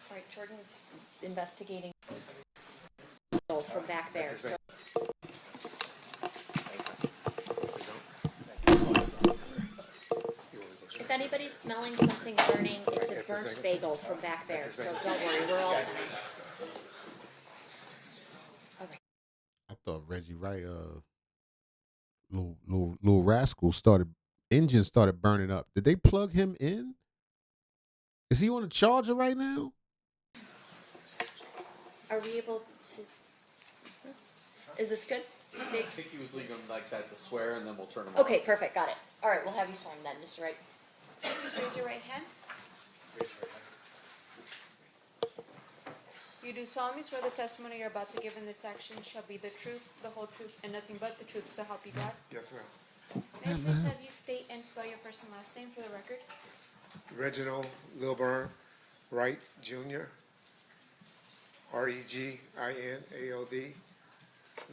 All right, Jordan's investigating from back there. So. If anybody's smelling something burning, it's a burnt bagel from back there. So don't worry, we're all. Okay. I thought Reggie Wright, little rascal engine started burning up. Did they plug him in? Is he on a charger right now? Are we able to? Is this good? I think he was leaving like that to swear, and then we'll turn him off. Okay, perfect, got it. All right, we'll have you sworn then, Mr. Wright. Please raise your right hand. Raise your right hand. You do solemnly swear the testimony you're about to give in this section shall be the truth, the whole truth, and nothing but the truth, so help you God? Yes, ma'am. May I please have you state and spell your first and last name for the record? Reginald Lilburn Wright Jr. Reginald.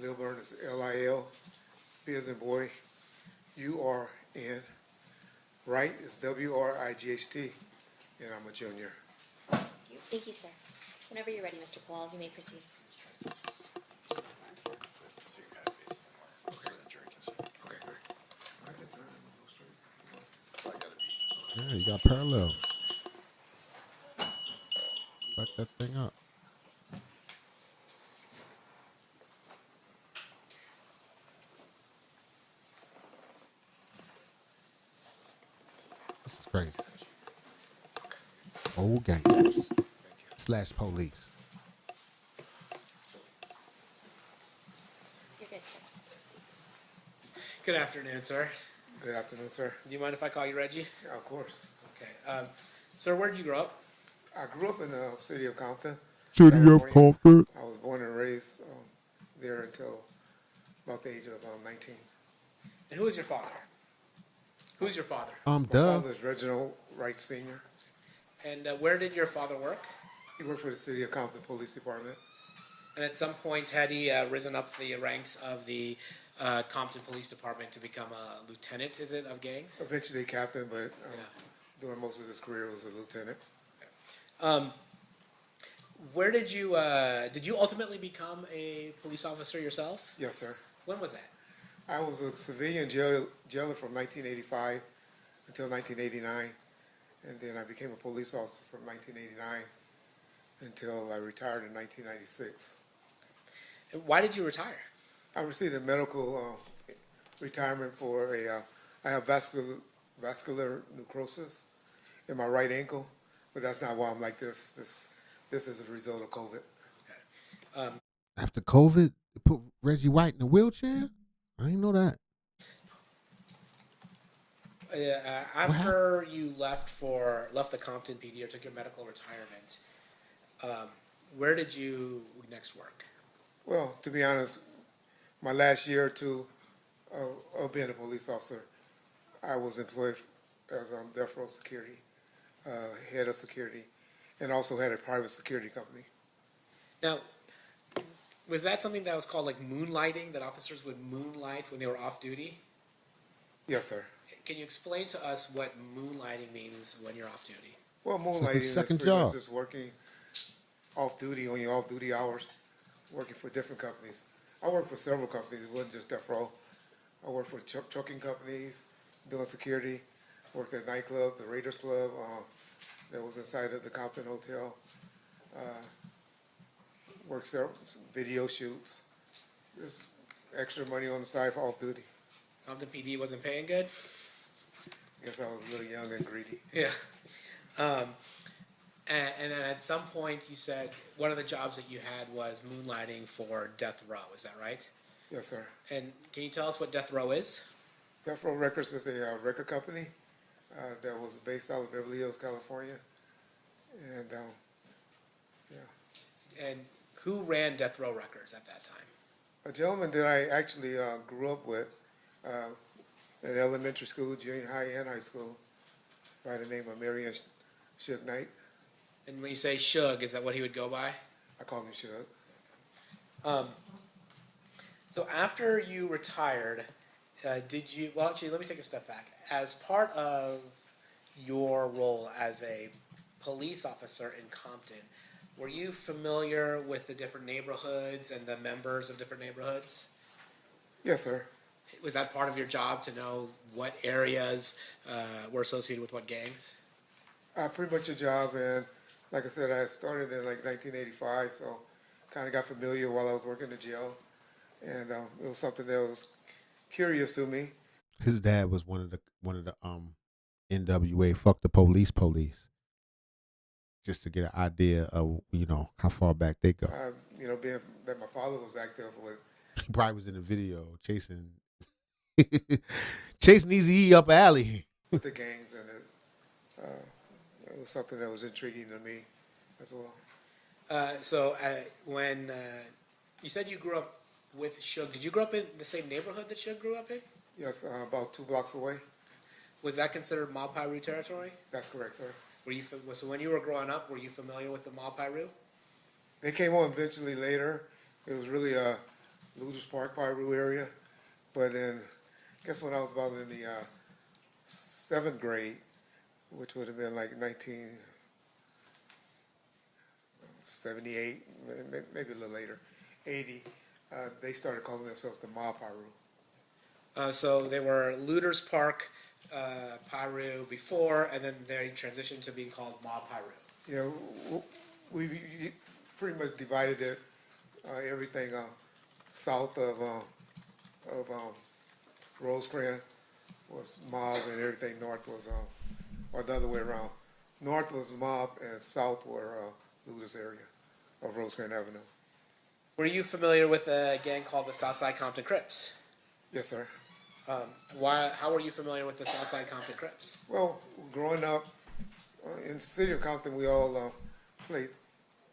Lilburn is Lil. B as in boy. URN. Wright is WRIGHT. And I'm a junior. Thank you, sir. Whenever you're ready, Mr. Palal, you may proceed. Yeah, you got parallels. Back that thing up. This is crazy. Old gangsters / police. You're good, sir. Good afternoon, sir. Good afternoon, sir. Do you mind if I call you Reggie? Yeah, of course. Okay. Sir, where did you grow up? I grew up in the city of Compton. City of California. Comfort. I was born and raised there until about the age of 19. And who is your father? Who's your father? My Duh. father is Reginald Wright Sr. And where did your father work? He worked for the city of Compton Police Department. And at some point, had he risen up the ranks of the Compton Police Department to become a lieutenant, is it, of gangs? Eventually captain, but during most of his career was a lieutenant. Where did you ultimately become a police officer yourself? Yes, sir. When was that? I was a civilian jailer from 1985 until 1989, and then I became a police officer from 1989 until I retired in 1996. And why did you retire? I received a medical retirement for I have vascular necrosis in my right ankle, but that's not why I'm like this. This is a result of COVID. After COVID, they put Reggie White in a wheelchair? I didn't know that. After you left the Compton PD or took your medical retirement, where did you next work? Well, to be honest, my last year or two of being a police officer, I was employed as death row security, head of security, and also had a private security company. Now, was that something that was called like moonlighting, that officers would moonlight when they were off duty? Yes, sir. Can you explain to us what moonlighting means when you're off duty? Well, moonlighting is second pretty much job. just working off duty on your off duty hours, working for different companies. I worked for several companies. It wasn't just death row. I worked for trucking companies, doing security. Worked at nightclub, the Raiders Club, that was inside of the Compton Hotel. Worked several video shoots. Just extra money on the side for off duty. Compton PD wasn't paying good? Guess I was really young and greedy. Yeah. And then at some point you said one of the jobs that you had was moonlighting for Death Row. Is that right? Yes, sir. And can you tell us what Death Row is? Death Row Records is a record company that was based out of Beverly Hills, California. And, yeah. And who ran Death Row Records at that time? A gentleman that I actually grew up with at elementary school, junior high, and high school by the name of Marion Suge Knight. And when you say Suge, is that what he would go by? I call him Suge. So after you retired, did you, well actually let me take a step back. As part of your role as a police officer in Compton, Were you familiar with the different neighborhoods and the members of different neighborhoods? Yes, sir. Was that part of your job to know what areas were associated with what gangs? Pretty much a job, and like I said, I started in like 1985, so kind of got familiar while I was working the jail, and it was something that was curious to me. His dad was one of the NWA fuck the police, just to get an idea of how far back they go. Being that my father was active with He probably was in the video chasing Easy up alley. the gangs, and it was something that was intriguing to me as well. So when you said you grew up with Suge, did you grow up in the same neighborhood that Suge grew up in? Yes, about 2 blocks away. Was that considered Mob Piru territory? That's correct, sir. So when you were growing up, were you familiar with the Mob Piru? They came on eventually later. It was really a Luther's Park, Piru area. But then, I guess when I was about in the 7th grade, which would have been like 1978, maybe a little later, 80, they started calling themselves the Mob Piru. So they were Looters Park, Piru before, and then they transitioned to being called Mob Piru. Yeah, we pretty much divided it, everything south of Rosecrans was mob, and everything north was, or the other way around. North was mob, and south were Looters area of Rosecrans Avenue. Were you familiar with a gang called the Southside Compton Crips? Yes, sir. How were you familiar with the Southside Compton Crips? Well, growing up in the city of Compton, we all played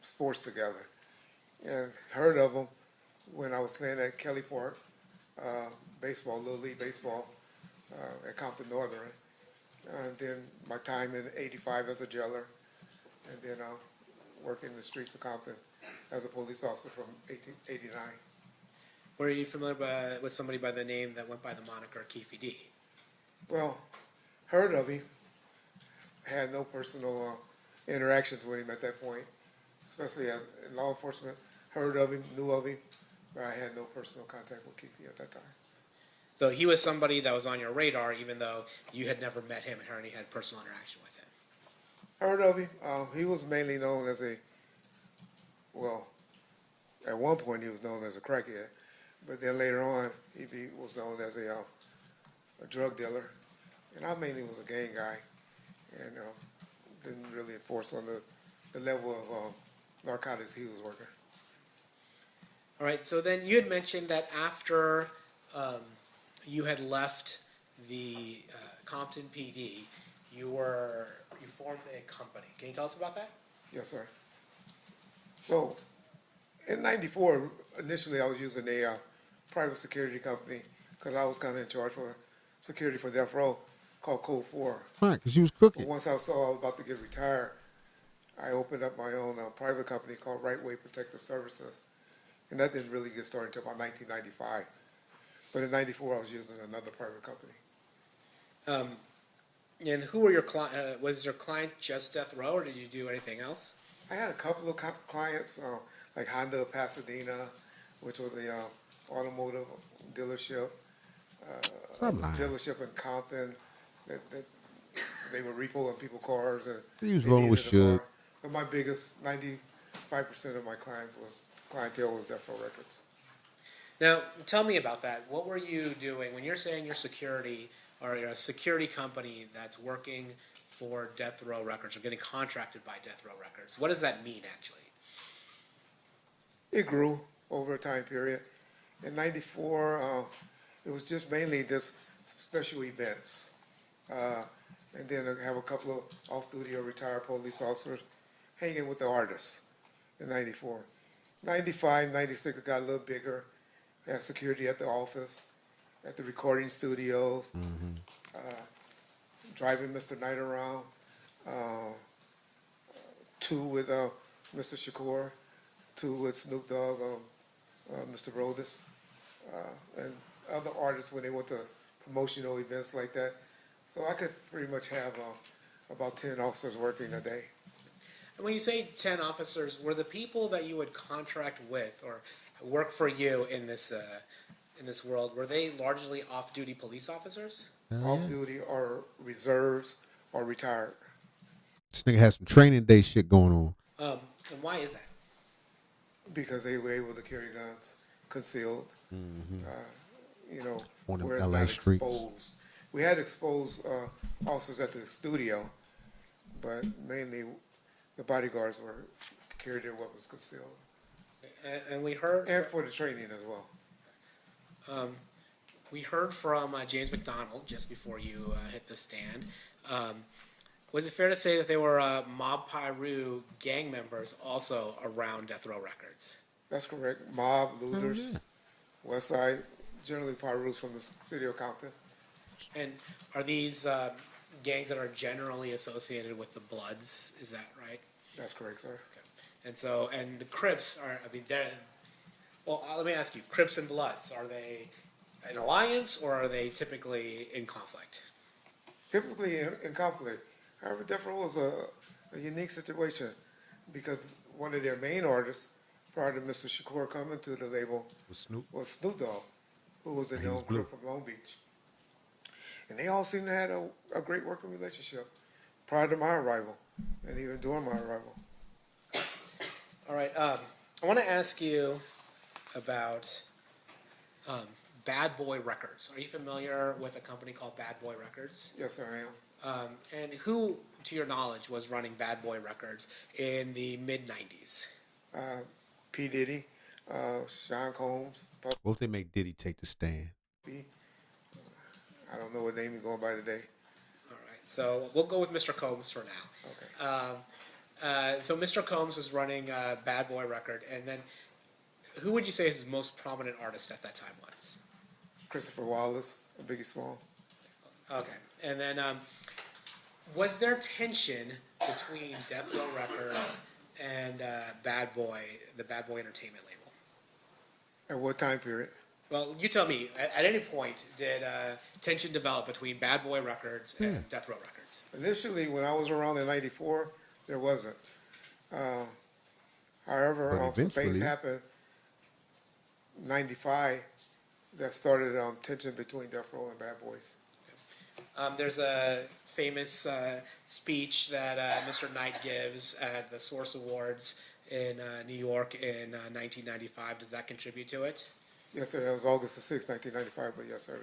sports together, and heard of them when I was playing at Kelly Park, baseball, Little League baseball, at Compton Northern. And then my time in '85 as a jailer, and then working in the streets of Compton as a police officer from 1989. Were you familiar with somebody by the name that went by the moniker Keefy D? Well, heard of him. Had no personal interactions with him at that point, especially as in law enforcement. Heard of him, knew of him, but I had no personal contact with Keefy at that time. So he was somebody that was on your radar, even though you had never met him or any had personal interaction with him. Heard of him. He was mainly known as at one point he was known as a crackhead, but then later on he was known as a drug dealer, and I mainly was a gang guy, and didn't really enforce on the level of narcotics he was working. All right, so then you had mentioned that after you had left the Compton PD, you formed a company. Can you tell us about that? Yes, sir. So, in '94, initially I was using a private security company because I was kind of in charge for security for death row, called Code 4. Right, because you was But crooked. once I saw I was about to get retired, I opened up my own private company called Wright Protective Services, and that didn't really get started until about 1995. But in '94, I was using another private company. And who were your clients? Was your client just death row, or did you do anything else? I had a couple of clients, like Honda of Pasadena, which was a automotive dealership, Stop lying. dealership in Compton. That they were repoing people's cars, and He was they rolling with needed a Suge. car. But my biggest, 95% of my clientele was Death Row Records. Now, tell me about that. What were you doing when you're saying you're security, or you're a security company that's working for Death Row Records or getting contracted by Death Row Records? What does that mean, actually? It grew over a time period. In '94, it was just mainly just special events. And then I have a couple of off-duty or retired police officers hanging with the artists in '94. '95, '96, it got a little bigger. Had security at the office, at the recording studios, driving Mr. Knight around, two with Mr. Shakur, two with Snoop Dogg, Mr. Rodis, and other artists when they went to promotional events like that. So I could pretty much have about 10 officers working a day. And when you say 10 officers, were the people that you would contract with or work for you in this world, were they largely off-duty police officers? Off duty or reserves or retired. This nigga has some training day shit going on. And why is that? Because they were able to carry guns concealed. You know, On them where it's LA not streets. exposed. We had exposed officers at the studio, but mainly the bodyguards were carried their weapons concealed, And we heard and for the training as well. we heard from James McDonald just before you hit the stand. Was it fair to say that there were Mob Piru gang members also around Death Row Records? That's correct. Mob, looters, West Side, generally Pirus from the city of Compton. And are these gangs that are generally associated with the Bloods? Is that right? That's correct, sir. And so, and the Crips are, I mean, they're, well, let me ask you, Crips and Bloods, are they an alliance or are they typically in conflict? Typically in conflict. However, Death Row was a unique situation because one of their main artists, prior to Mr. Shakur coming to the label, With Snoop? was Snoop Dogg, who was a He known was blue. Crip from Long Beach. And they all seemed to have a great working relationship prior to my arrival and even during my arrival. All right, I want to ask you about Bad Boy Records. Are you familiar with a company called Bad Boy Records? Yes, sir, I am. And who, to your knowledge, was running Bad Boy Records in the mid-90s? P. Diddy, Sean Combs, What if they make Diddy take the stand? Puffy. I don't know what name he's going by today. All right, so we'll go with Mr. Combs for now. Okay. So Mr. Combs was running Bad Boy Record, and then who would you say his most prominent artist at that time was? Christopher Wallace, Biggie Small. Okay, and then was there tension between Death Row Records and Bad Boy, the Bad Boy Entertainment label? At what time period? Well, you tell me. At any point, did tension develop between Bad Boy Records and Death Row Records? Initially, when I was around in '94, there wasn't. But However, some eventually- things happened. '95 that started tension between Death Row and Bad Boys. There's a famous speech that Mr. Knight gives at the Source Awards in New York in 1995. Does that contribute to it? Yes, sir. That was August the 6th, 1995. But yes, sir.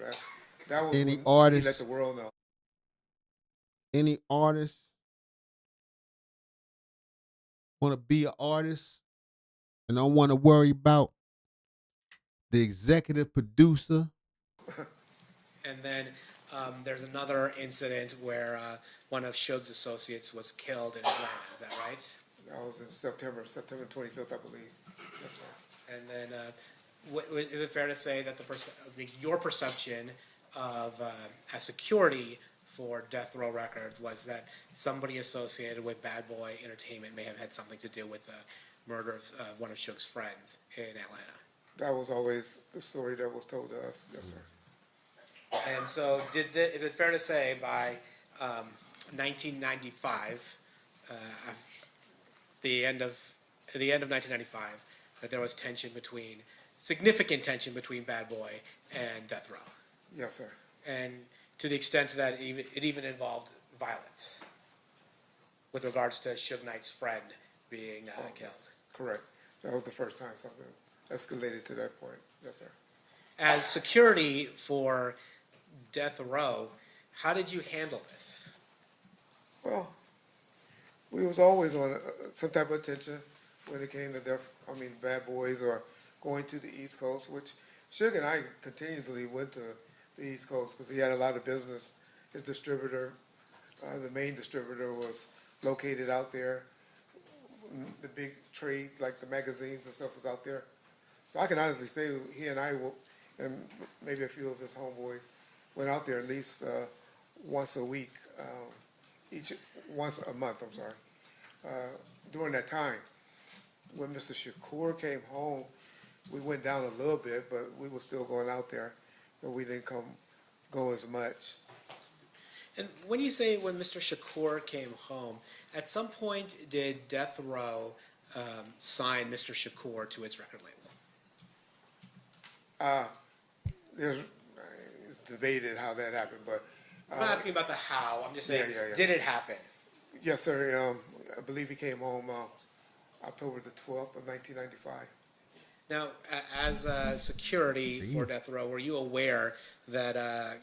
That was Any when artist- he let the world know. Any artist want to be an artist and don't want to worry about the executive producer? And then there's another incident where one of Suge's associates was killed in Atlanta. Is that right? That was in September 25th, I believe. Yes, sir. And then is it fair to say that your perception of as security for Death Row Records was that somebody associated with Bad Boy Entertainment may have had something to do with the murder of one of Suge's friends in Atlanta? That was always the story that was told to us. Yes, sir. And so, is it fair to say by 1995, the end of 1995, that there was significant tension between Bad Boy and Death Row, Yes, sir. and to the extent that it even involved violence with regards to Suge Knight's friend being killed? Correct. That was the first time something escalated to that point. Yes, sir. As security for Death Row, how did you handle this? Well, we was always on some type of tension when it came to Bad Boys or going to the East Coast, which Suge and I continuously went to the East Coast because he had a lot of business. His distributor, the main distributor, was located out there. The big trade, like the magazines and stuff, was out there. So I can honestly say he and I, and maybe a few of his homeboys, went out there at least once a week, once a month, I'm sorry, during that time. When Mr. Shakur came home, we went down a little bit, but we were still going out there, but we didn't go as much. And when you say when Mr. Shakur came home, at some point did Death Row sign Mr. Shakur to its record label? It's debated how that happened, but I'm not asking about the how. I'm just saying, Yeah. did it happen? yes, sir. I believe he came home October the 12th of 1995. Now, as security for Death Row, were you aware that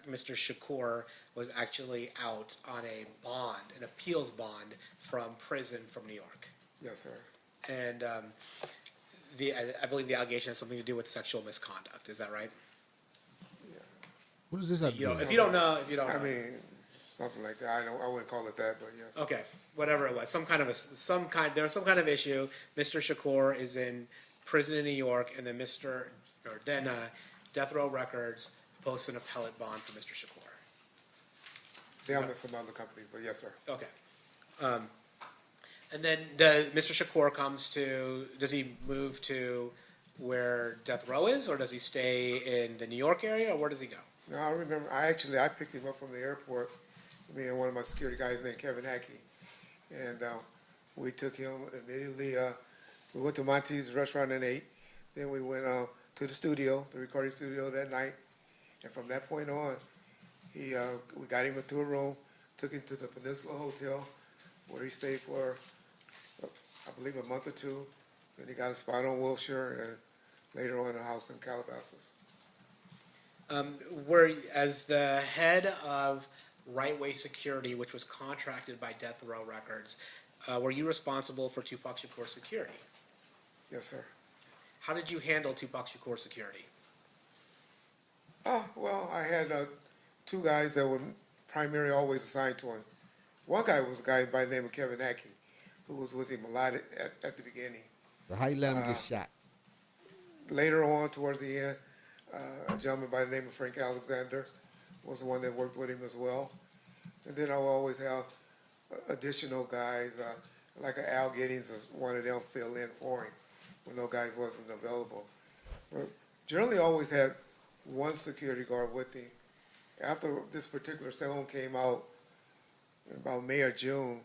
Mr. Shakur was actually out on a bond, an appeals bond from prison from New York? Yes, sir. And I believe the allegation has something to do with sexual misconduct. Is that right? What does this have to do with If you don't know, I mean, something like that. I wouldn't call it that, but yes. Okay, whatever it was, there was some kind of issue. Mr. Shakur is in prison in New York, and then Death Row Records posts an appellate bond for Mr. Shakur. There are some other companies, but yes, sir. Okay. And then Mr. Shakur does he move to where Death Row is, or does he stay in the New York area, or where does he go? No, I remember. I picked him up from the airport. Me and one of my security guys named Kevin Hackey, and we took him immediately. We went to Monty's restaurant and ate. Then we went to the studio, the recording studio that night, and from that point on, we got him into a room, took him to the Peninsula Hotel, where he stayed for, I believe, a month or two. Then he got a spot on Wilshire, and later on a house in Calabasas. As the head of Right Way Security, which was contracted by Death Row Records, were you responsible for Tupac Shakur's security? Yes, sir. How did you handle Tupac Shakur's security? Well, I had two guys that were primarily always assigned to him. One guy was a guy by the name of Kevin Hackey, who was with him a lot at the beginning. So how you let him get shot? Later on, towards the end, a gentleman by the name of Frank Alexander was the one that worked with him as well. And then I will always have additional guys, like Al Giddings is one of them, fill in for him when those guys wasn't available. But generally always had one security guard with him. After this particular song came out, in about May or June,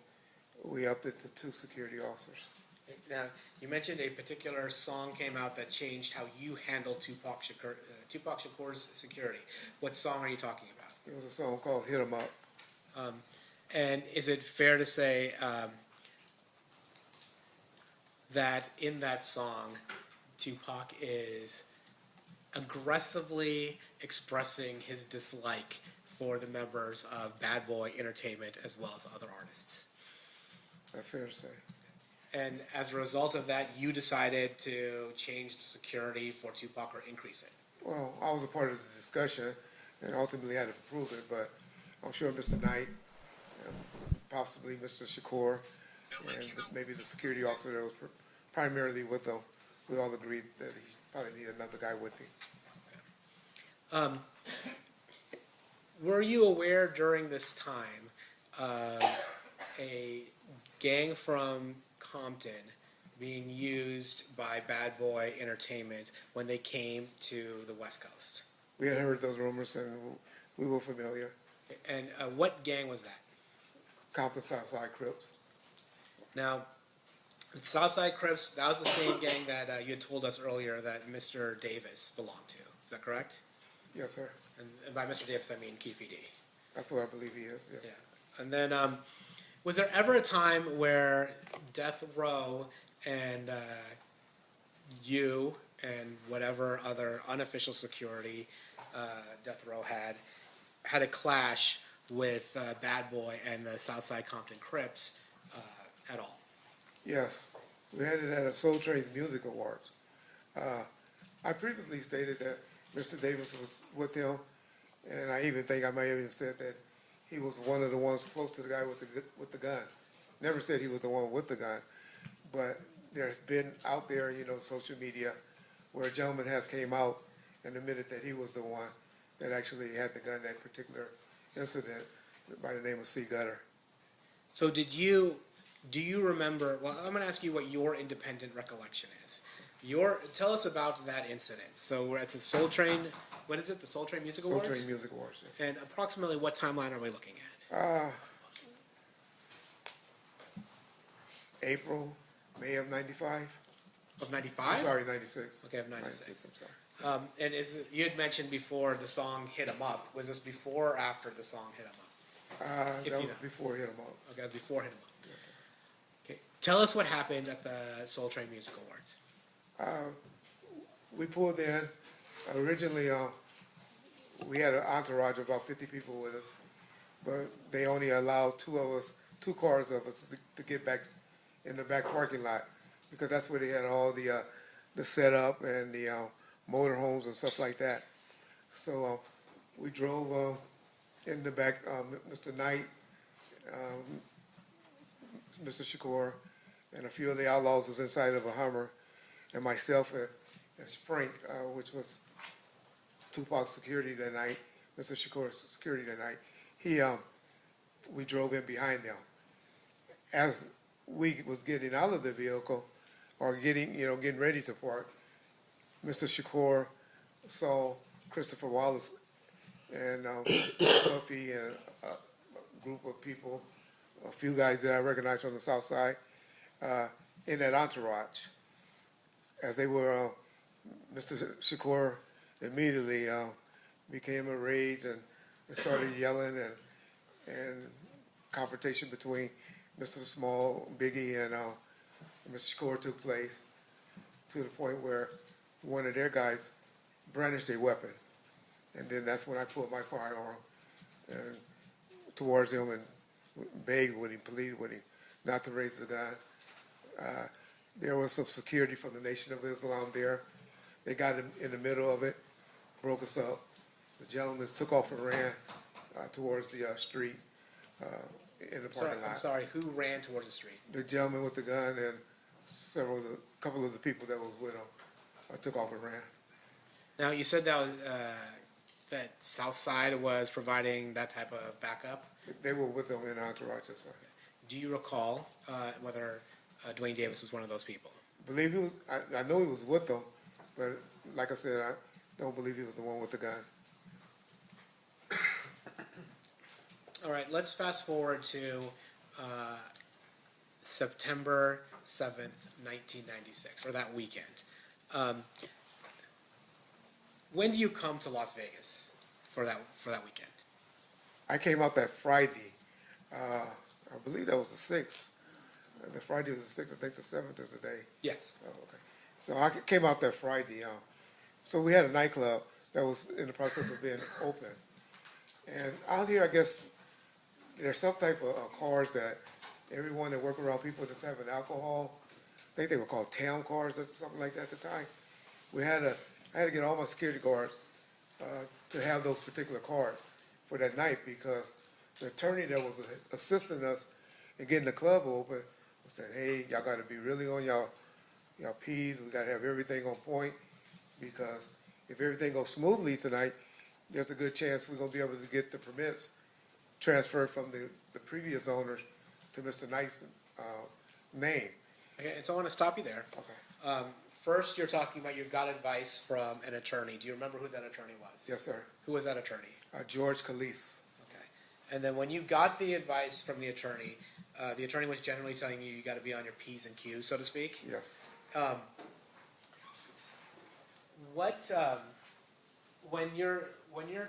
we upped it to 2 security officers. Now, you mentioned a particular song came out that changed how you handled Tupac Shakur's security. What song are you talking about? It was a song called Hit 'Em Up. And is it fair to say that in that song, Tupac is aggressively expressing his dislike for the members of Bad Boy Entertainment as well as other artists? That's fair to say. And as a result of that, you decided to change the security for Tupac or increase it? Well, I was a part of the discussion and ultimately had to approve it, but I'm sure Mr. Knight, possibly Mr. Shakur, and maybe the security officer that was primarily with them, we all agreed that he probably needed another guy with him. Were you aware during this time of a gang from Compton being used by Bad Boy Entertainment when they came to the West Coast? We had heard those rumors and we were familiar. And what gang was that? Compton Southside Crips. Now, the Southside Crips, that was the same gang that you had told us earlier that Mr. Davis belonged to. Is that correct? Yes, sir. And by Mr. Davis, I mean Keefe D. That's what I believe he is, yes. Yeah. And then, was there ever a time where Death Row and you and whatever other unofficial security Death Row had a clash with Bad Boy and the Southside Compton Crips at all? Yes. We had it at a Soul Train's Music Awards. I previously stated that Mr. Davis was with him, and I even think I may have even said that he was one of the ones close to the guy with the gun. Never said he was the one with the gun, but there's been out there, social media, where a gentleman has came out and admitted that he was the one that actually had the gun that particular incident by the name of C. Gutter. So do you remember, well, I'm going to ask you what your independent recollection is. Tell us about that incident. So we're at the Soul Train, what is it, the Soul Train Music Awards? Soul Train Music Awards, yes. And approximately what timeline are we looking at? Uh, April, May of '95. Of 95? I'm sorry, '96. Okay, of 96. I'm sorry. And you had mentioned before the song "Hit 'Em Up." Was this before or after the song "Hit 'Em Up"? If That you was know. before Hit 'Em Up. Okay, it was before "Hit 'Em Up." Okay, tell us what happened at the Soul Train Music Awards. We pulled in. Originally, we had an entourage of about 50 people with us, but they only allowed two cars of us to get back in the back parking lot because that's where they had all the setup and the motorhomes and stuff like that. So we drove in the back. Mr. Knight, Mr. Shakur, and a few of the outlaws was inside of a Hummer, and myself and Frank, which was Tupac's security that night, Mr. Shakur's security that night. We drove in behind them. As we was getting out of the vehicle, or getting ready to park, Mr. Shakur saw Christopher Wallace and Puffy and a group of people, a few guys that I recognized from the South Side, in that entourage. As they were, Mr. Shakur immediately became enraged and started yelling, and confrontation between Mr. Small, Biggie, and Mr. Shakur took place to the point where one of their guys brandished a weapon. And then that's when I pulled my firearm and towards him and begged with him, pleaded with him not to raise the gun. There was some security from the Nation of Islam there. They got in the middle of it, broke us up. The gentlemen took off and ran towards the street in the parking lot. I'm sorry, who ran towards the street? The gentleman with the gun and couple of the people that was with him took off and ran. Now, you said that South Side was providing that type of backup. They were with them in entourage. Yes, sir. Do you recall whether Dwayne Davis was one of those people? Believe he was. I know he was with them, but like I said, I don't believe he was the one with the gun. All right, let's fast forward to September 7th, 1996, or that weekend. When do you come to Las Vegas for that weekend? I came out that Friday. I believe that was the 6th. The Friday was the 6th. I think the 7th is the day. Yes. Oh, okay. So I came out that Friday. So we had a nightclub that was in the process of being open. And out here, I guess, there's some type of cars that everyone that work around people that's having alcohol, I think they were called town cars or something like that at the time. I had to get all my security guards to have those particular cars for that night because the attorney that was assisting us in getting the club open said, hey, y'all got to be really on y'all P's. We got to have everything on point because if everything goes smoothly tonight, there's a good chance we're going to be able to get the permits transferred from the previous owners to Mr. Knight's name. Okay, and so I want to stop you there. Okay. First, you're talking about you got advice from an attorney. Do you remember who that attorney was? Yes, sir. Who was that attorney? George Calise. Okay. And then when you got the advice from the attorney was generally telling you got to be on your P's and Q's, so to speak. Yes. When you're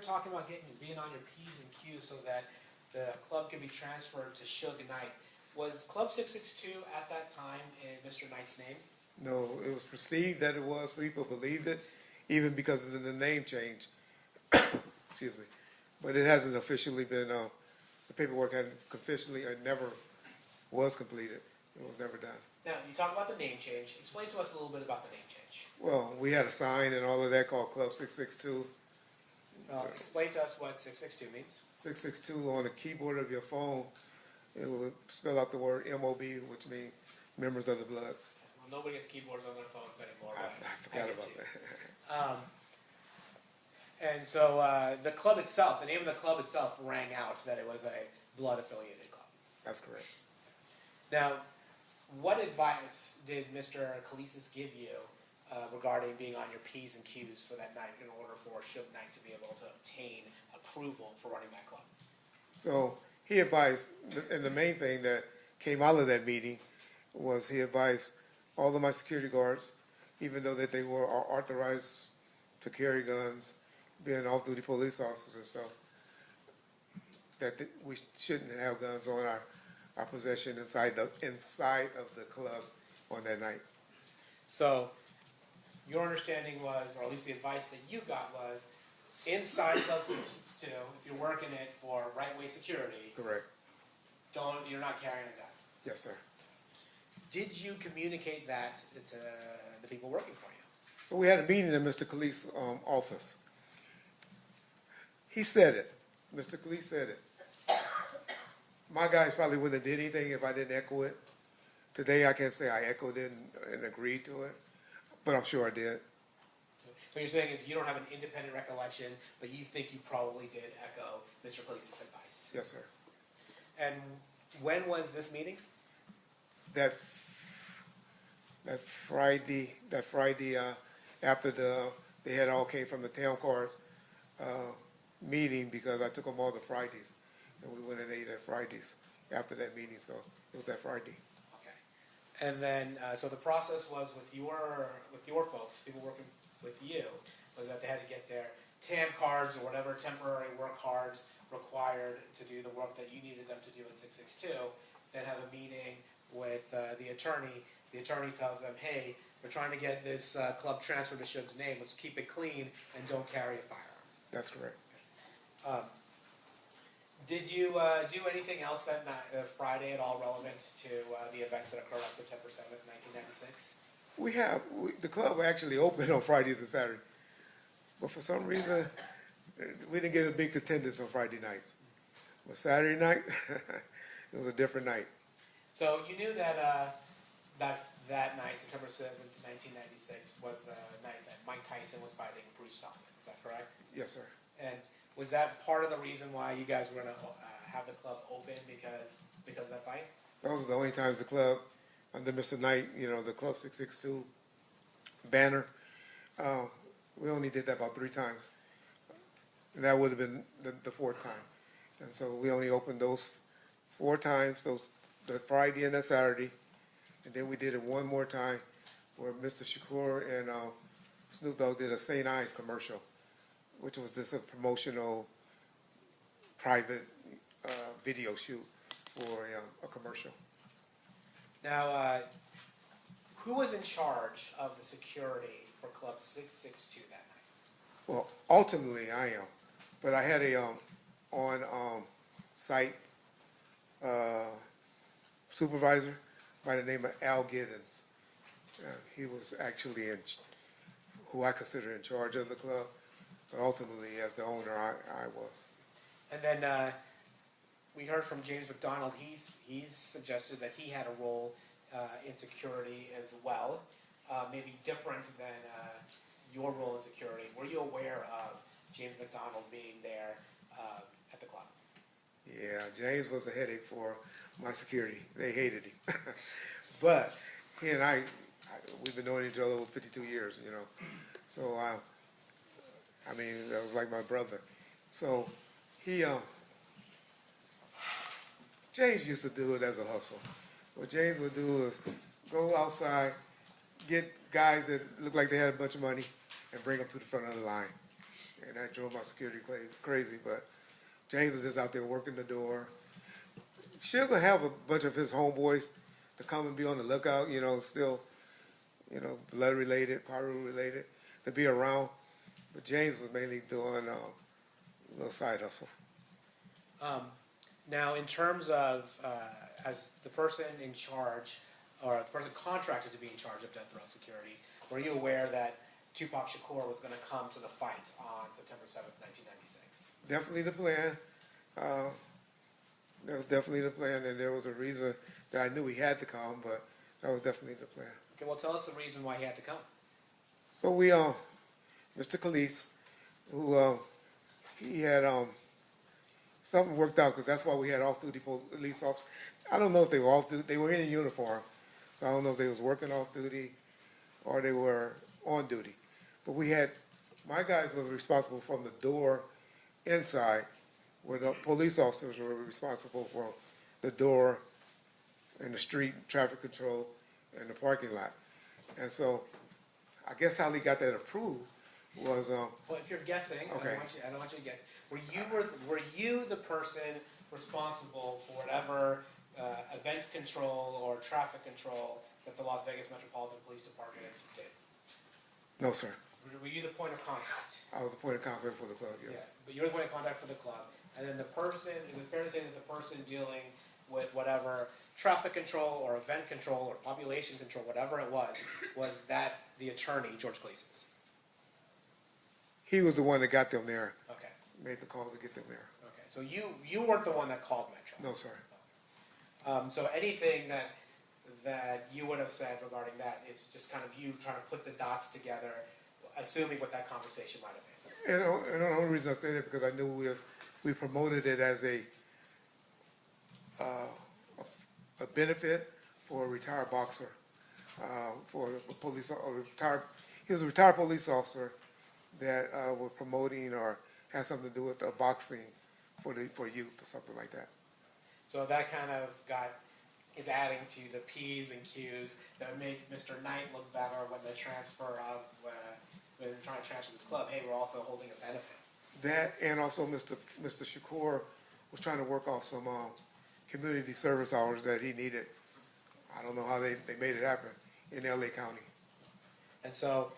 talking about being on your P's and Q's so that the club can be transferred to Suge Knight, was Club 662 at that time in Mr. Knight's name? No, it was perceived that it was. People believed it, even because of the name change. Excuse me. But it hasn't officially been, the paperwork hadn't officially, or never was completed. It was never done. Now, you talk about the name change. Explain to us a little bit about the name change. Well, we had a sign and all of that called Club 662. Explain to us what 662 means. 662 on the keyboard of your phone, it will spell out the word MOB, which means Members of the Bloods. Well, nobody has keyboards on their phones anymore. I forgot about that. And so the club itself, the name of the club itself rang out that it was a blood-affiliated club. That's correct. Now, what advice did Mr. Kalisis give you regarding being on your P's and Q's for that night in order for Suge Knight to be able to obtain approval for running that club? So he advised, and the main thing that came out of that meeting was he advised all of my security guards, even though that they were authorized to carry guns, being off-duty police officers and stuff, that we shouldn't have guns on our possession inside of the club on that night. So your understanding was, or at least the advice that you got was, inside Club 662, if you're working it for right way security, Correct. you're not carrying a gun. Yes, sir. Did you communicate that to the people working for you? So we had a meeting in Mr. Khalif's office. He said it. Mr. Khalif said it. My guys probably wouldn't have did anything if I didn't echo it. Today I can't say I echoed it and agreed to it, but I'm sure I did. What you're saying is you don't have an independent recollection, but you think you probably did echo Mr. Khalif's advice. Yes, sir. And when was this meeting? That Friday after they had all came from the town cars meeting, because I took them all to Fridays, and we went and ate at Fridays after that meeting. So it was that Friday. Okay. And then so the process was with your folks, people working with you, was that they had to get their TAM cards or whatever temporary work cards required to do the work that you needed them to do in 662. Then have a meeting with the attorney. The attorney tells them, hey, we're trying to get this club transferred to Shug's name. Let's keep it clean and don't carry a firearm. That's correct. Did you do anything else that night, Friday at all relevant to the events that occurred on September 7th, 1996? The club actually opened on Fridays and Saturdays, but for some reason we didn't get a big attendance on Friday nights. But Saturday night, it was a different night. So you knew that that night, September 7th, 1996, was the night that Mike Tyson was fighting Bruce Sullivan. Is that correct? Yes, sir. And was that part of the reason why you guys were going to have the club open because of that fight? Those were the only times the club, under Mr. Knight, the Club 662 banner, we only did that about 3 times. And that would have been the 4th time. And so we only opened those 4 times, the Friday and the Saturday. And then we did it one more time where Mr. Shakur and Snoop Dogg did a St. Ives commercial, which was just a promotional private video shoot for a commercial. Now, who was in charge of the security for Club 662 that night? Well, ultimately I am, but I had a on-site supervisor by the name of Al Giddens. He was actually who I consider in charge of the club, but ultimately as the owner I was. And then we heard from James McDonald. He's suggested that he had a role in security as well, maybe different than your role in security. Were you aware of James McDonald being there at the club? Yeah, James was a headache for my security. They hated him. But he and I, we've been knowing each other over 52 years, So, I mean, that was like my brother. So he, James used to do it as a hustle. What James would do is go outside, get guys that looked like they had a bunch of money, and bring them to the front of the line. And that drove my security crazy, but James was just out there working the door. Sugar have a bunch of his homeboys to come and be on the lookout, still, blood related, Paru related, to be around. But James was mainly doing a little side hustle. Now, in terms of as the person in charge, or the person contracted to be in charge of death row security, were you aware that Tupac Shakur was going to come to the fight on September 7th, 1996? Definitely the plan. That was definitely the plan, and there was a reason that I knew he had to come, but that was definitely the plan. Okay, well, tell us the reason why he had to come. So we, Mr. Khalif, who he had something worked out, because that's why we had off-duty police officers. I don't know if they were off-duty. They were in uniform, so I don't know if they was working off-duty or they were on duty. But we had, my guys were responsible from the door inside where the police officers were responsible for the door and the street traffic control and the parking lot. And so I guess how they got that approved was, Well, if you're guessing, Okay. I don't want you to guess. Were you the person responsible for whatever event control or traffic control that the Las Vegas Metropolitan Police Department did? no, sir. Were you the point of contact? I was the point of contact for the club, Yeah, yes. but you were the point of contact for the club, and then the person. Is it fair to say that the person dealing with whatever traffic control or event control or population control, whatever it was that the attorney, George Gleason's? He was the one that got them there, Okay. made the call to get them there. Okay. So you weren't the one that called Metro. No, sir. So anything that you would have said regarding that is just kind of you trying to put the dots together, assuming what that conversation might have been. And the only reason I say that because I knew we promoted it as a benefit for a retired boxer, for a police, he was a retired police officer that was promoting or had something to do with boxing for youth or something like that. So that kind of is adding to the P's and Q's that would make Mr. Knight look better when the transfer of when they're trying to transfer this club. Hey, we're also holding a benefit. That and also Mr. Shakur was trying to work off some community service hours that he needed. I don't know how they made it happen in LA County. And so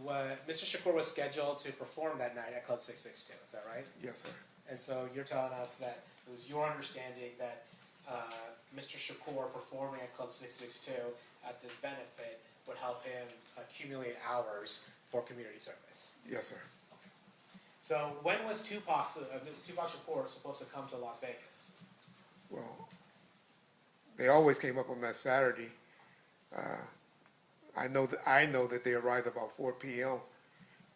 Mr. Shakur was scheduled to perform that night at Club 662. Is that right? Yes, sir. And so you're telling us that it was your understanding that Mr. Shakur performing at Club 662 at this benefit would help him accumulate hours for community service. Yes, sir. So when was Tupac Shakur supposed to come to Las Vegas? Well, they always came up on that Saturday. I know that they arrived about 4 p.m.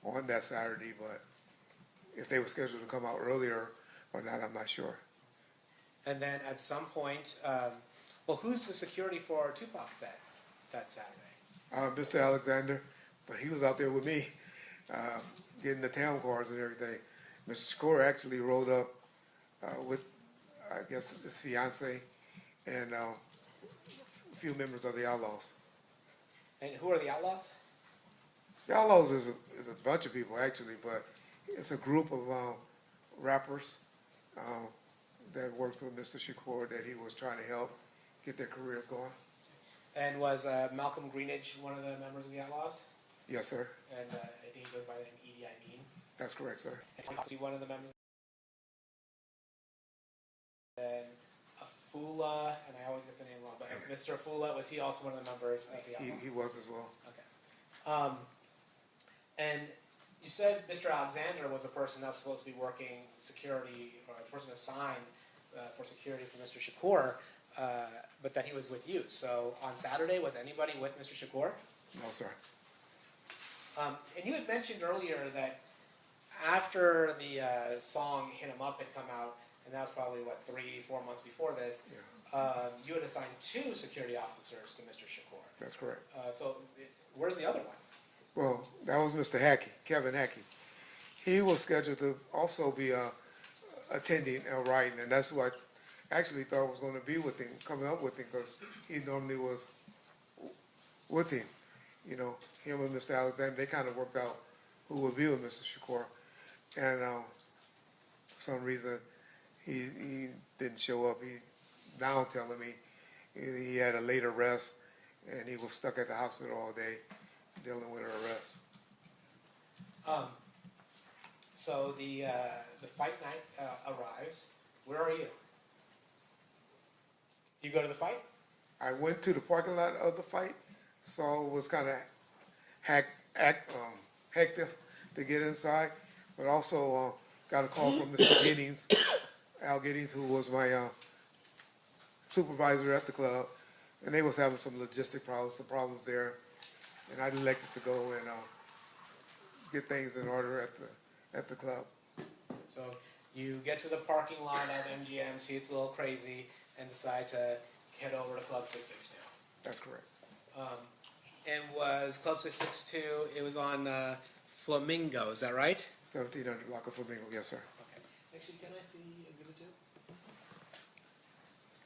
on that Saturday, but if they were scheduled to come out earlier or not, I'm not sure. And then at some point, who's the security for Tupac that Saturday? Mr. Alexander, but he was out there with me, getting the town cars and everything. Mr. Shakur actually rode up with, I guess, his fiance and a few members of the Outlaws. And who are the Outlaws? The Outlaws is a bunch of people actually, but it's a group of rappers that works with Mr. Shakur that he was trying to help get their careers going. And was Malcolm Greenidge one of the members of the Outlaws? Yes, sir. And I think he goes by the name Edie Amin. That's correct, sir. And was he one of the members? And Afula, and I always get the name wrong, but Mr. Afula, was he also one of the members of the Outlaws? He was as well. Okay. And you said Mr. Alexander was the person that was supposed to be working security, or the person assigned for security for Mr. Shakur, but that he was with you. So on Saturday, was anybody with Mr. Shakur? No, sir. And you had mentioned earlier that after the song "Hit 'Em Up" had come out, and that was probably 3-4 months before this, you had assigned 2 security officers to Mr. Shakur. That's correct. Where's the other one? Well, that was Mr. Hackey, Kevin Hackey. He was scheduled to also be attending Wright, and that's who I actually thought was going to be with him, coming up with him, because he normally was with him. You know, him and Mr. Alexander, they kind of worked out who would be with Mr. Shakur. And for some reason, he didn't show up. He now telling me he had a late arrest, and he was stuck at the hospital all day dealing with an arrest. So the fight night arrives. Where are you? Do you go to the fight? I went to the parking lot of the fight, so it was kind of hectic to get inside, but also got a call from Mr. Giddings, Al Giddings, who was my supervisor at the club, and they was having some logistic problems, some problems there, and I elected to go and get things in order at the club. So you get to the parking lot at MGM, see it's a little crazy, and decide to head over to Club 662. That's correct. And was Club 662, it was on Flamingo, is that right? 1700 block of Flamingo, yes, sir. Okay. Actually, can I see Exhibit 2? I'm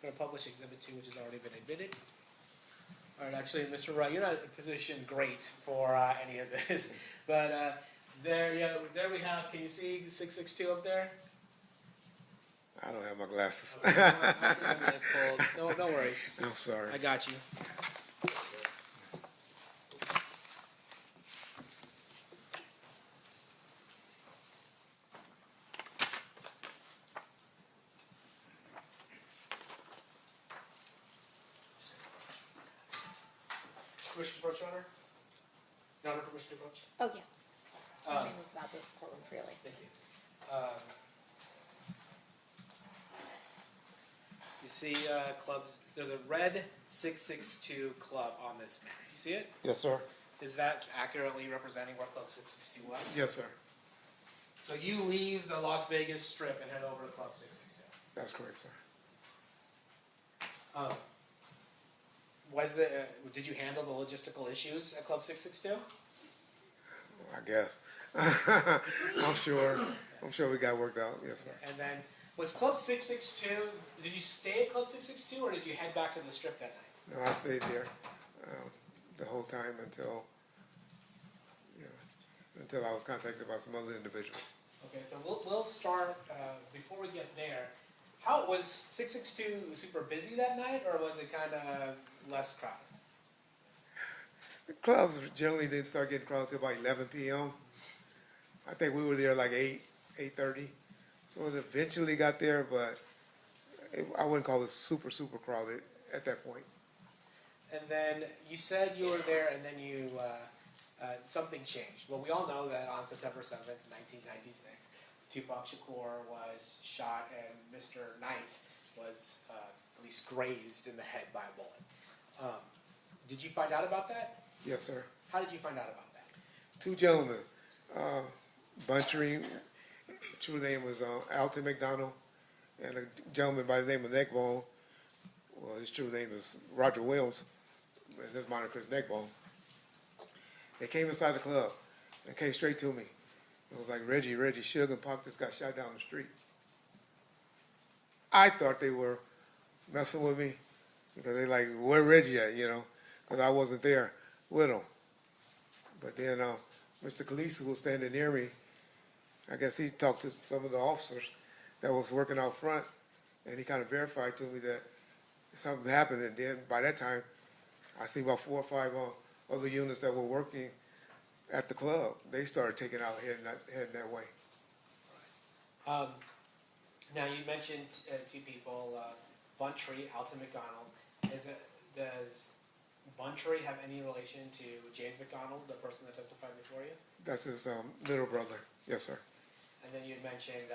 going to publish Exhibit 2, which has already been admitted. All right, actually, Mr. Wright, you're not positioned great for any of this, but there we have. Can you see 662 up there? I don't have my glasses. No worries. I'm sorry. I got you. Permission to approach, Your Honor? Your Honor, permission to approach? Oh, yeah. I may move about the courtroom freely. Thank you. You see clubs, there's a red 662 club on this map. You see it? Yes, sir. Is that accurately representing what Club 662 was? Yes, sir. So you leave the Las Vegas Strip and head over to Club 662. That's correct, sir. Did you handle the logistical issues at Club 662? I guess. I'm sure we got worked out. Yes, sir. And then, was Club 662, did you stay at Club 662 or did you head back to the Strip that night? No, I stayed there the whole time until I was contacted by some other individuals. Okay, so we'll start, before we get there, how was 662 super busy that night or was it kind of less crowded? The clubs generally didn't start getting crowded until about 11 p.m. I think we were there like 8:30. So it eventually got there, but I wouldn't call it super crowded at that point. And then you said you were there and then you, something changed. Well, we all know that on September 7th, 1996, Tupac Shakur was shot and Mr. Knight was at least grazed in the head by a bullet. Did you find out about that? Yes, sir. How did you find out about that? Two gentlemen, Buntry, true name was Alton McDonald, and a gentleman by the name of Neckbone. Well, his true name is Roger Williams, and his moniker is Neckbone. They came inside the club and came straight to me. It was like, Reggie, Suge and Pac just got shot down the street. I thought they were messing with me because they like, where Reggie at, because I wasn't there with him. But then Mr. Khaleesi, who was standing near me, I guess he talked to some of the officers that was working out front, and he kind of verified to me that something happened. And then by that time, I see about 4 or 5 other units that were working at the club. They started taking out heading that way. Now you mentioned two people, Buntry, Alton McDonald. Does Buntry have any relation to James McDonald, the person that testified before you? That's his little brother. Yes, sir. And then you had mentioned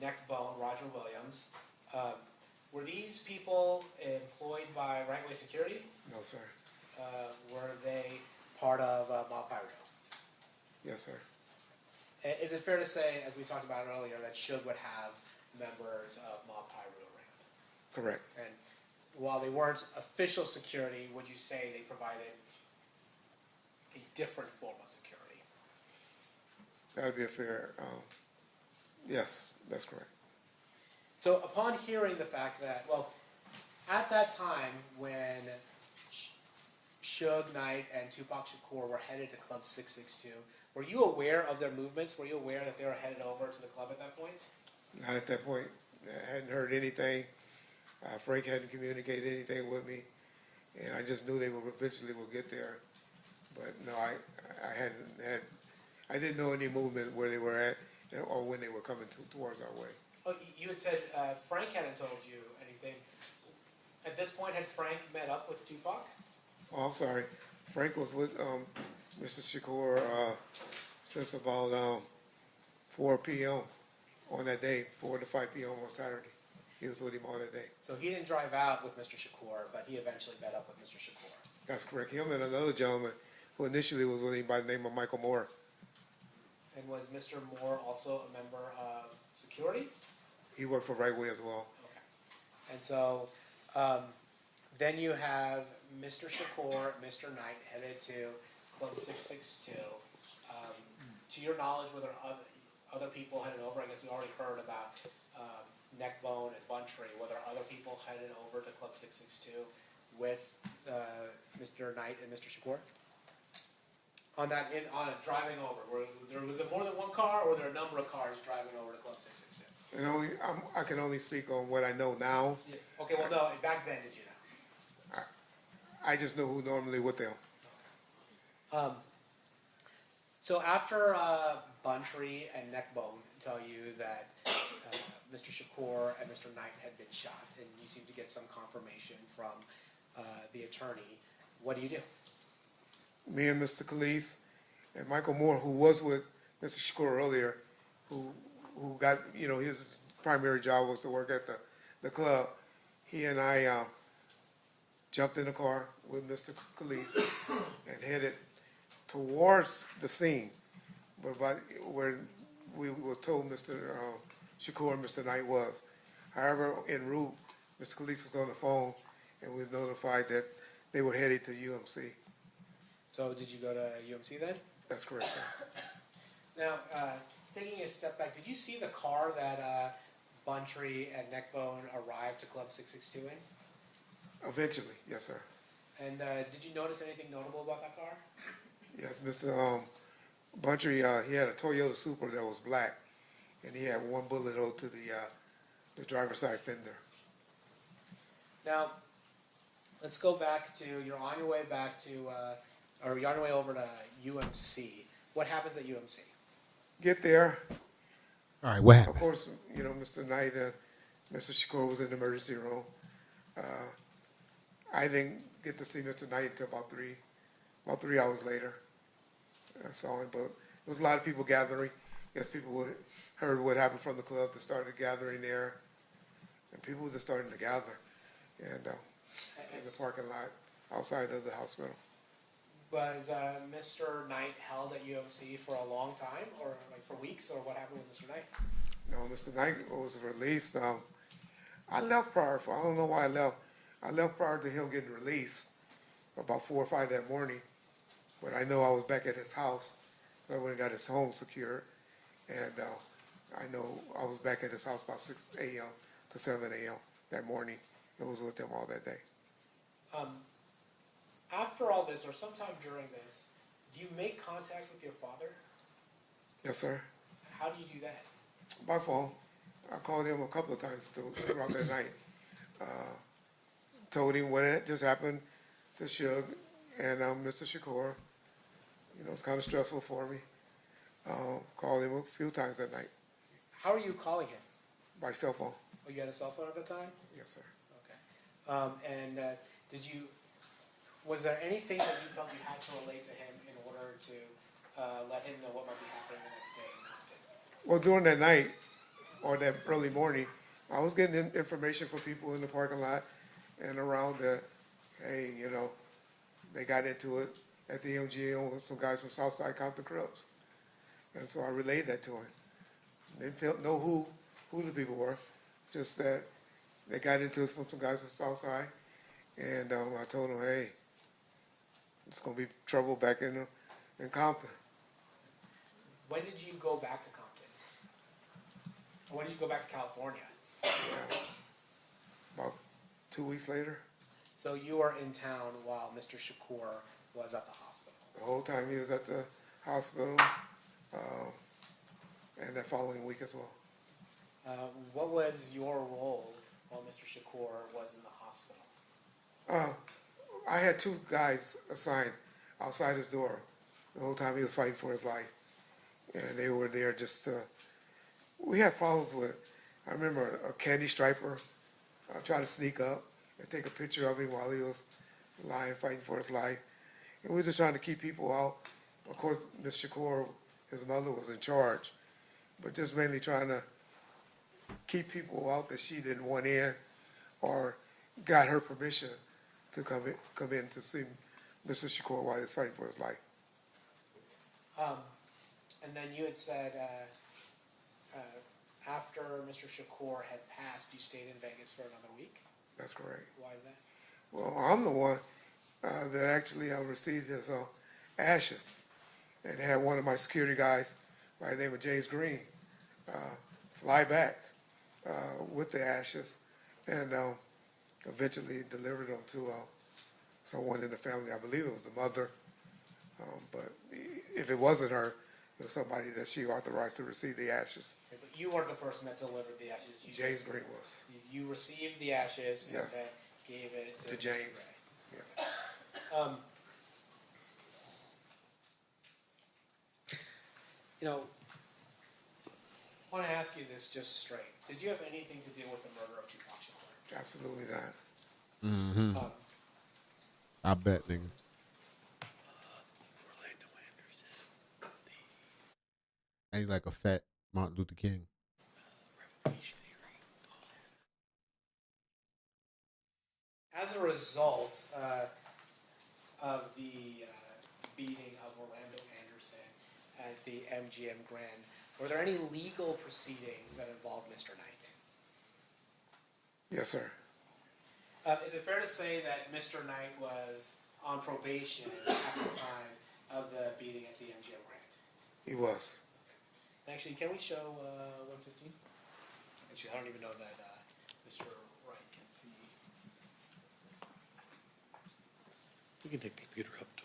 Neckbone, Roger Williams. Were these people employed by Right Way Security? No, sir. Were they part of Mob Pyro? Yes, sir. Is it fair to say, as we talked about earlier, that Suge would have members of Mob Pyro around? Correct. And while they weren't official security, would you say they provided a different form of security? That would be a fair, yes, that's correct. So upon hearing the fact that, well, at that time when Suge Knight and Tupac Shakur were headed to Club 662, were you aware of their movements? Were you aware that they were headed over to the club at that point? Not at that point. I hadn't heard anything. Frank hadn't communicated anything with me, and I just knew they would eventually get there. But no, I didn't know any movement where they were at or when they were coming towards our way. Oh, you had said Frank hadn't told you anything. At this point, had Frank met up with Tupac? Oh, I'm sorry. Frank was with Mr. Shakur since about 4 p.m. on that day, 4 to 5 p.m. on Saturday. He was with him all that day. So he didn't drive out with Mr. Shakur, but he eventually met up with Mr. Shakur. That's correct. Him and another gentleman who initially was with him by the name of Michael Moore. And was Mr. Moore also a member of security? He worked for Right Way as well. Okay. And so then you have Mr. Shakur, Mr. Knight headed to Club 662. To your knowledge, were there other people headed over? I guess we already heard about Neckbone and Buntree. Were there other people headed over to Club 662 with Mr. Knight and Mr. Shakur? On driving over, was it more than one car, or were there a number of cars driving over to Club 662? And I can only speak on what I know now. Yeah. Okay, well, no, back then, did you know? I just know who normally with them. So after Buntree and Neckbone tell you that Mr. Shakur and Mr. Knight had been shot, and you seem to get some confirmation from the attorney, what do? Me and Mr. Khalees and Michael Moore, who was with Mr. Shakur earlier, who got, his primary job was to work at the club. He and I jumped in the car with Mr. Khalees and headed towards the scene where we were told Mr. Shakur and Mr. Knight was. However, en route, Mr. Khalees was on the phone and we were notified that they were headed to UMC. So did you go to UMC then? That's correct, sir. Now, taking a step back, did you see the car that Buntree and Neckbone arrived to Club 662 in? Eventually, yes, sir. And did you notice anything notable about that car? Yes, Mr. Buntree, he had a Toyota Supra that was black, and he had one bullet hole to the driver's side fender. Now, let's go back to, you're on your way back to, or you're on your way over to UMC. What happens at UMC? Get there. All right, what Of happened? course, Mr. Knight and Mr. Shakur was in the emergency room. I didn't get to see Mr. Knight until about 3 hours later. I saw him, but there was a lot of people gathering. Yes, people heard what happened from the club. They started gathering there, and people were just starting to gather, and in the parking lot outside of the hospital. Was Mr. Knight held at UMC for a long time, or like for weeks, or what happened with Mr. Knight? No, Mr. Knight was released. I left prior. I don't know why I left. I left prior to him getting released, about 4 or 5 that morning. But I know I was back at his house. I went and got his home secured, and I know I was back at his house about 6 a.m. to 7 a.m. that morning. I was with him all that day. After all this, or sometime during this, do you make contact with your father? Yes, sir. How do you do that? By phone. I called him a couple of times throughout that night. Told him what had just happened to Suge and Mr. Shakur. It's kind of stressful for me. Called him a few times that night How are you calling him? by cell phone. Oh, you had a cell phone at the time? Yes, sir. Okay. And was there anything that you felt you had to relate to him in order to let him know what might be happening the next day in Compton? Well, during that night or that early morning, I was getting information from people in the parking lot and around that, hey, they got into it at the MGM with some guys from Southside Compton Clubs. And so I relayed that to him. They didn't know who the people were, just that they got into it from some guys from Southside. And I told them, hey, it's going to be trouble back in Compton. When did you go back to Compton? When did you go back to California? Yeah. About 2 weeks later. So you were in town while Mr. Shakur was at the hospital. The whole time he was at the hospital, and that following week as well. What was your role while Mr. Shakur was in the hospital? I had 2 guys assigned outside his door the whole time he was fighting for his life. And they were there just we had problems with, I remember a candy striper tried to sneak up and take a picture of him while he was lying, fighting for his life. And we were just trying to keep people out. Of course, Ms. Shakur, his mother, was in charge, but just mainly trying to keep people out that she didn't want in or got her permission to come in to see Mr. Shakur while he was fighting for his life. And then you had said after Mr. Shakur had passed, you stayed in Vegas for another week? That's correct. Why is that? Well, I'm the one that actually received his ashes, and had one of my security guys by the name of James Green fly back with the ashes, and eventually delivered them to someone in the family. I believe it was the mother, but if it wasn't her, it was somebody that she authorized to receive the ashes. Okay, but you are the person that delivered the ashes. You James just- Green was. You received the ashes Yes. and then gave it To Mr. James. Ray. Yeah. You know, I want to ask you this just straight. Did you have anything to do with the murder of Tupac Shakur? Absolutely not. Mm-hmm. I bet, nigga. And he's like a fat Martin Luther King. As a result of the beating of Orlando Anderson at the MGM Grand, were there any legal proceedings that involved Mr. Knight? Yes, sir. Is it fair to say that Mr. Knight was on probation at the time of the beating at the MGM Grand? He was. Actually, can we show 115? Actually, I don't even know that Mr. Wright can see. We can take the computer up to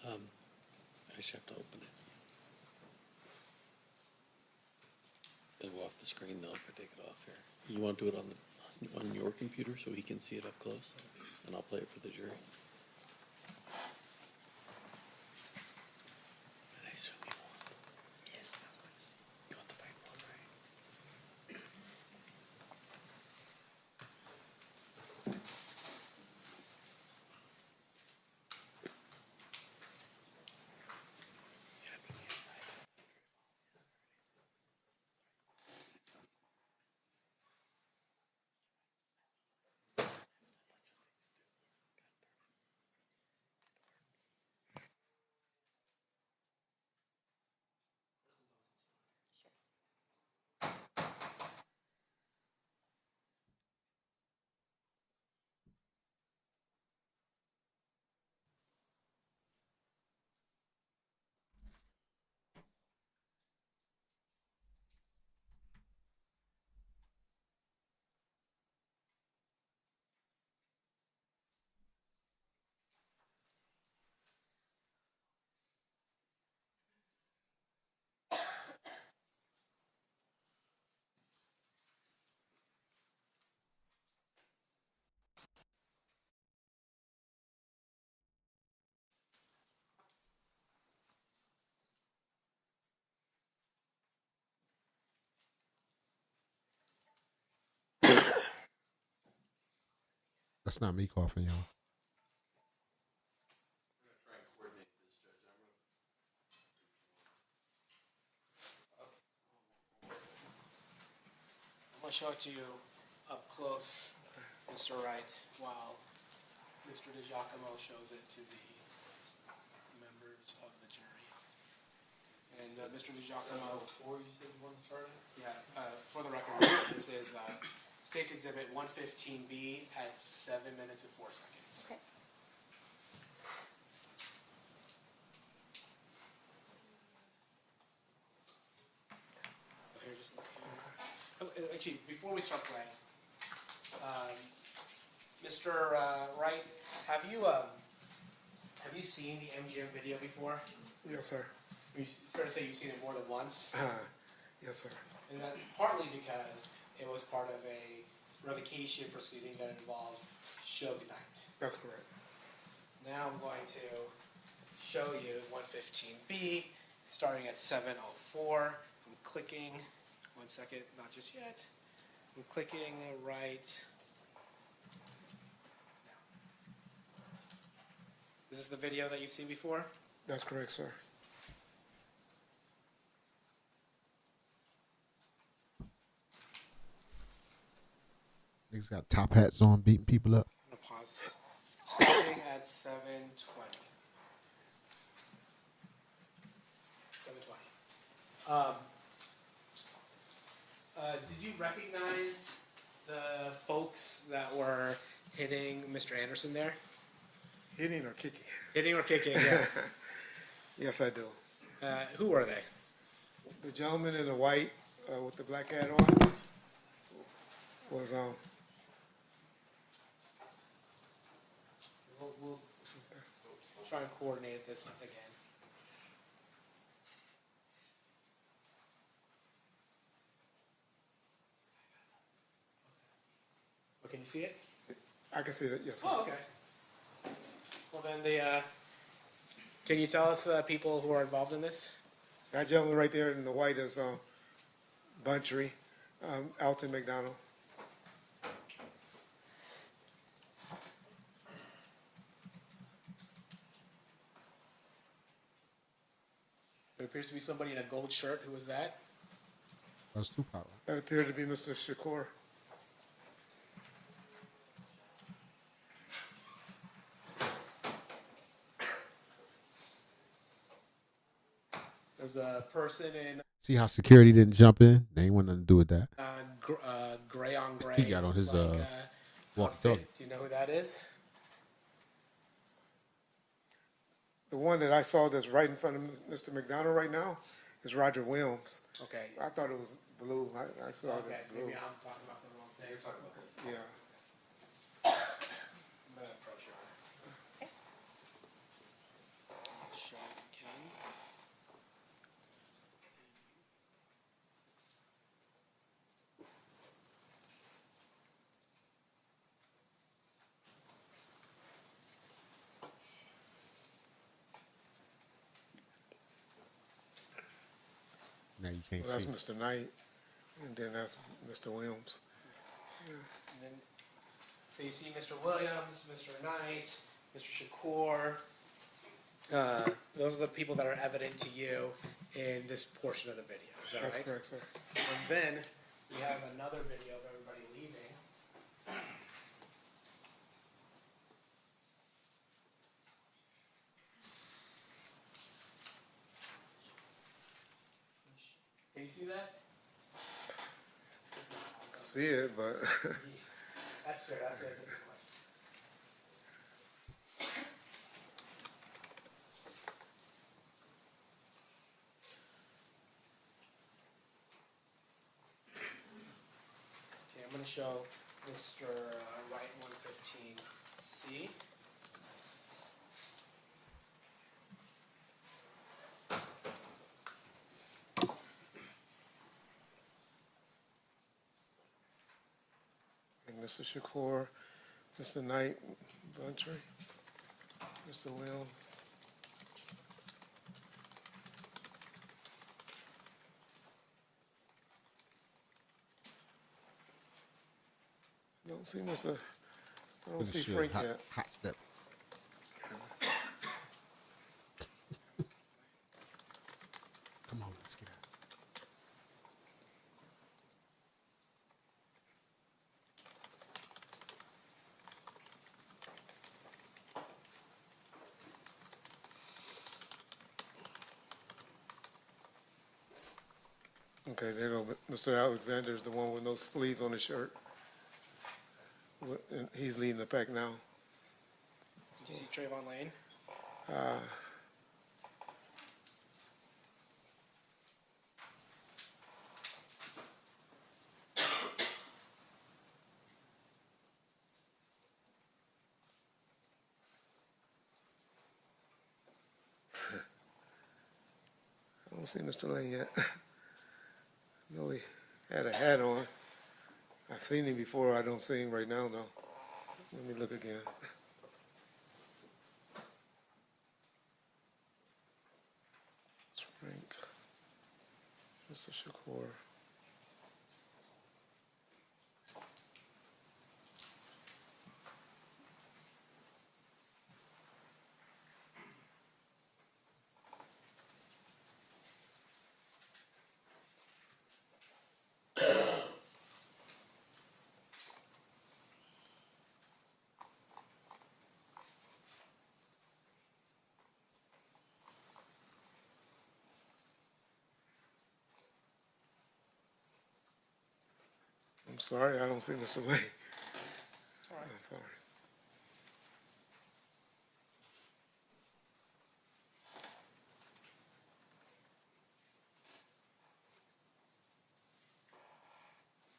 him. I just have to open it. It'll go off the screen though if I take it off here. You want to do it on your computer so he can see it up close? And I'll play it for the jury. I assume you want. Yeah, you want the fight one, right? Yeah, be inside. That's not me coughing, y'all. I'm going to show it to you up close, Mr. Wright, while Mr. DiGiacomo shows it to the members of the jury. And Mr. DiGiacomo, Before you said you want to start it? yeah, for the record, this is State's Exhibit 115B at 7 minutes and 4 seconds. Okay. So here, just look here. Oh, actually, before we start playing, Mr. Wright, have you seen the MGM video before? Yes, sir. It's fair to say you've seen it more than once, Yes, sir. and that partly because it was part of a revocation proceeding that involved Suge Knight. That's correct. Now I'm going to show you 115B, starting at 7:04. I'm clicking. 1 second, not just yet. I'm clicking right now. Is this the video that you've seen before? That's correct, sir. Niggas got top hats on, beating people up. I'm going to pause. Starting at 7:20. 7:20. Did you recognize the folks that were hitting Mr. Anderson there? Hitting or kicking? Hitting or kicking, yeah. Yes, I do. Who were they? The gentleman in the white with the black hat on was We'll try and coordinate this again. Oh, can you see it? I can see that. Yes. Sir. Oh, okay. Well, then can you tell us the people who are involved in this? That gentleman right there in the white is Buntry, Alton McDonald. There appears to be somebody in a gold shirt. Who was that? That's Tupac. Right? That appeared to be Mr. Shakur. There's a person in See how security didn't jump in? They ain't want nothing to do with that. gray on gray. He got on looks his, like, walkie-talkie. outfit. Do you know who that is? The one that I saw that's right in front of Mr. McDonald right now is Roger Williams. Okay. I thought it was blue. I saw Okay. it blue. Maybe I'm talking about the wrong thing. You're talking about this. Yeah. I'm gonna approach her. Show it again. Now you can't Well, that's see. Mr. Knight, and then that's Mr. Williams. And then, so you see Mr. Williams, Mr. Knight, Mr. Shakur. Those are the people that are evident to you in this portion of the video. Is that That's right? correct, sir. And then we have another video of everybody leaving. Can you see that? I see it, but That's fair. That's it. Okay, I'm going to show Mr. Wright 115C. and Mr. Shakur, Mr. Knight, Buntry, Mr. Williams. Don't see Mr. I don't Look at see Suge, Frank hot, yet. hot step. Come on, let's get out. Okay, there go Mr. Alexander is the one with no sleeves on his shirt. And he's leading the pack now. Did you see Trayvon Lane? I don't see Mr. Lane yet. No, he had a hat on. I've seen him before. I don't see him right now, though. Let me look again. It's Frank. Mr. Shakur. I'm sorry, I don't see Mr. Lane. It's all right. I'm sorry.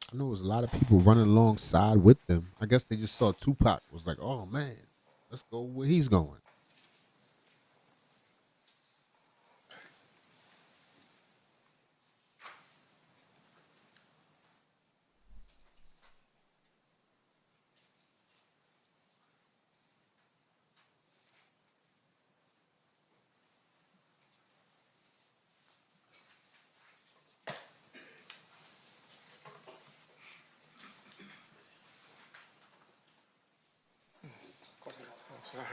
I know there was a lot of people running alongside with them. I guess they just saw Tupac. Was like, oh man, let's go where he's going. Sorry.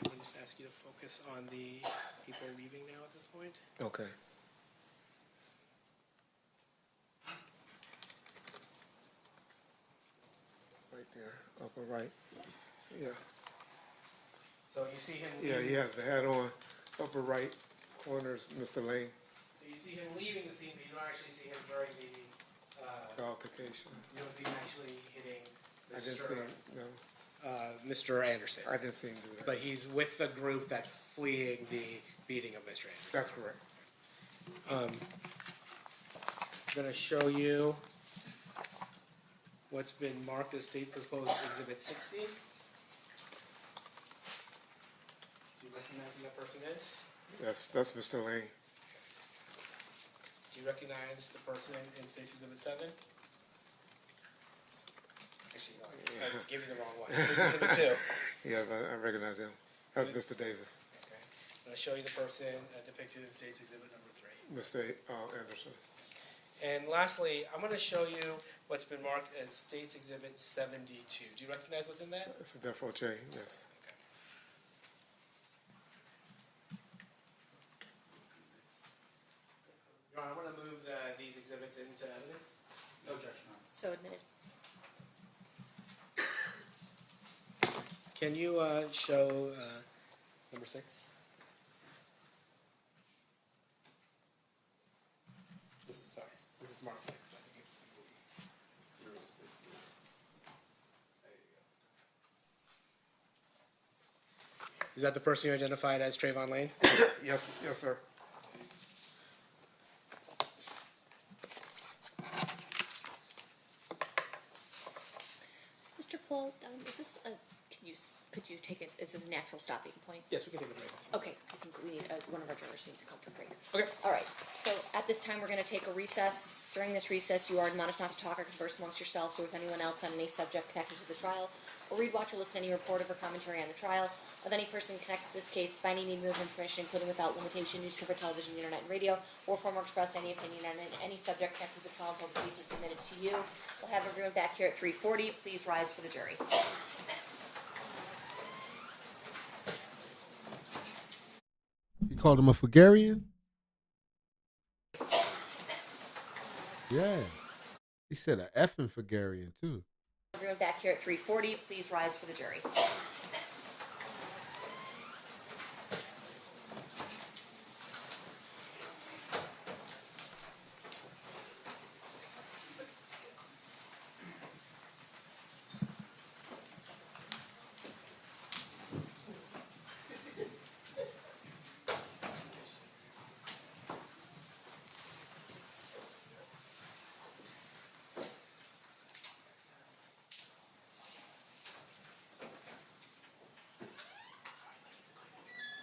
Let me just ask you to focus on the people leaving now at this point. Okay. Right there, upper right. Yeah. So you see him. Yeah, leaving- he has the hat on. Upper right corner is Mr. Lane. So you see him leaving the scene, but you don't actually see him during the. Altercation. You don't see him actually hitting I didn't see him. No, Mr. Anderson. I didn't see him do that. But he's with the group that's fleeing the beating of Mr. Anderson. That's correct. I'm going to show you what's been marked as State Proposed Exhibit 16. Do you recognize who that person is? That's Mr. Lane. Do you recognize the person in State's Exhibit 7? Actually, no, I gave you the wrong one. State's Exhibit 2. Yes, I recognize him. That's Mr. Davis. Okay. I'm going to show you the person depicted in State's Exhibit number 3. Mr. Anderson. And lastly, I'm going to show you what's been marked as State's Exhibit 72. Do you recognize what's in that? It's a death row chain, yes. Your Honor, I'm going to move these exhibits into evidence. No objection, Your Honor. So admitted. Can you show number 6? This is marked 6, but I think it's 060. There you go. Is that the person you identified as Trayvon Lane? Yes, sir. Mr. Paul, is this a, could you take it, is this a natural stopping point? Yes, we can take a break. Okay, I think we need, one of our jurors needs to come for a break. Okay. All right, so at this time, we're gonna take a recess. During this recess, you are admonished not to talk or converse amongst yourselves or with anyone else on any subject connected to the trial, or read, watch, or listen to any report or commentary on the trial of any person connected to this case by any medium of information, including without limitation, newspaper, television, internet, and radio, or form or express any opinion on any subject connected to the trial until the case is submitted to you. We'll have everyone back here at 3:40. Please rise for the jury. He called him a Fagarian? Yeah. He said a effing Fagarian, too. Everyone back here at 3:40. Please rise for the jury.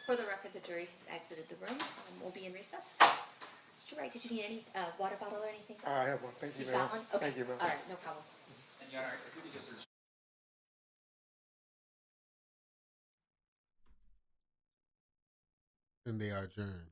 For the record, the jury has exited the room. We'll be in recess. Mr. Wright, did you need any water bottle or anything? I have one. Thank you, You've ma'am. got one? Okay. Thank you, ma'am. All right, no problem. And Your Honor, if we could just And they are adjourned.